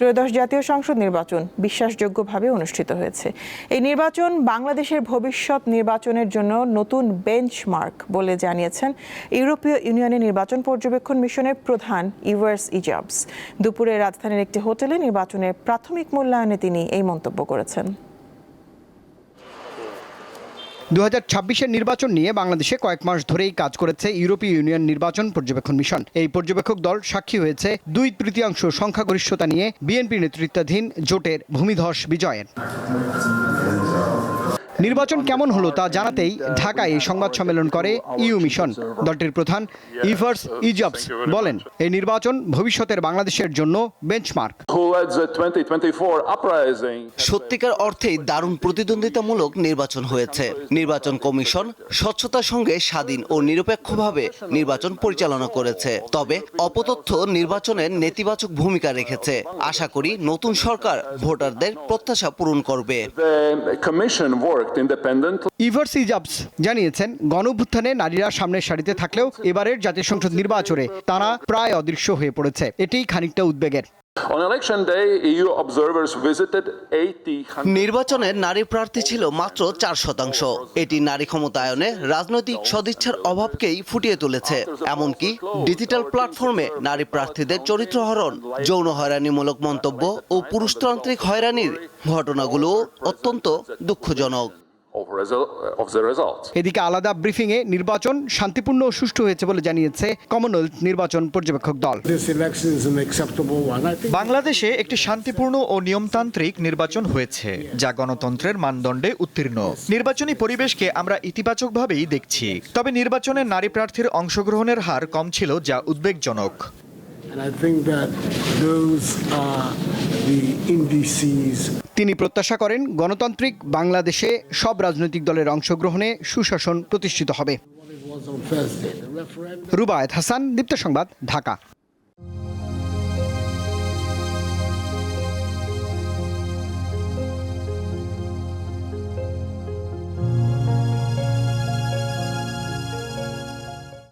ত্রয়োদশ জাতীয় সংসদ নির্বাচন বিশ্বাসযোগ্যভাবে অনুষ্ঠিত হয়েছে। এই নির্বাচন বাংলাদেশের ভবিষ্যৎ নির্বাচনের জন্য নতুন বেঞ্চমার্ক বলে জানিয়েছেন ইউরোপীয় ইউনিয়নের নির্বাচন পর্যবেক্ষণ মিশনের প্রধান ইভার্স ইজাবস। দুপুরে রাজধানীর একটি হোটেলে নির্বাচনের প্রাথমিক মূল্যায়নে তিনি এই মন্তব্য করেছেন। 2026-এর নির্বাচন নিয়ে বাংলাদেশে কয়েক মাস ধরেই কাজ করেছে ইউরোপীয় ইউনিয়ন নির্বাচন পর্যবেক্ষণ মিশন। এই পর্যবেক্ষক দল সাক্ষী হয়েছে 2/3 সংখ্যাগরিষ্ঠতা নিয়ে বিএনপি নেতৃত্বাধীন জোটের ভূমিধস বিজয়ের। নির্বাচন কেমন হলো তা জানাতেই ঢাকায় এই সংবাদ সম্মেলন করে ইউ মিশন। দলটির প্রধান ইভার্স ইজাবস বলেন, এই নির্বাচন ভবিষ্যতের বাংলাদেশের জন্য বেঞ্চমার্ক। সত্যিকার অর্থেই দারুণ প্রতিদ্বন্দ্বিতামূলক নির্বাচন হয়েছে। নির্বাচন কমিশন স্বচ্ছতার সঙ্গে স্বাধীন ও নিরপেক্ষভাবে নির্বাচন পরিচালনা করেছে। তবে অপতথ্য নির্বাচনের নেতিবাচক ভূমিকা রেখেছে। আশা করি নতুন সরকার ভোটারদের প্রত্যাশা পূরণ করবে। ইভার্স ইজাবস জানিয়েছেন, গণঅভ্যুত্থানে নারীরা সামনের সারিতে থাকলেও এবারের জাতীয় সংসদ নির্বাচনে তারা প্রায় অদৃশ্য হয়ে পড়েছে। এটিই খানিকটা উদ্বেগের। নির্বাচনে নারী প্রার্থী ছিল মাত্র 4%। এটি নারী ক্ষমতায়নে রাজনৈতিক সদিচ্ছার অভাবকেই ফুটিয়ে তুলেছে। এমনকি ডিজিটাল প্ল্যাটফর্মে নারী প্রার্থীদের চরিত্র হরণ, যৌন হয়রানিমূলক মন্তব্য ও পুরুষতান্ত্রিক হয়রানির ঘটনাগুলো অত্যন্ত দুঃখজনক। এদিকে আলাদা ব্রিফিংয়ে নির্বাচন শান্তিপূর্ণ ও সুষ্ঠু হয়েছে বলে জানিয়েছে কমনওয়েলথ নির্বাচন পর্যবেক্ষক দল। বাংলাদেশে একটি শান্তিপূর্ণ ও নিয়মতান্ত্রিক নির্বাচন হয়েছে, যা গণতন্ত্রের মানদণ্ডে উত্তীর্ণ। নির্বাচনী পরিবেশকে আমরা ইতিবাচকভাবেই দেখছি। তবে নির্বাচনে নারী প্রার্থীর অংশগ্রহণের হার কম ছিল, যা উদ্বেগজনক। তিনি প্রত্যাশা করেন গণতান্ত্রিক বাংলাদেশে সব রাজনৈতিক দলের অংশগ্রহণে সুশাসন প্রতিষ্ঠিত হবে। রুবায়েত হাসান, দীপ্ত সংবাদ, ঢাকা।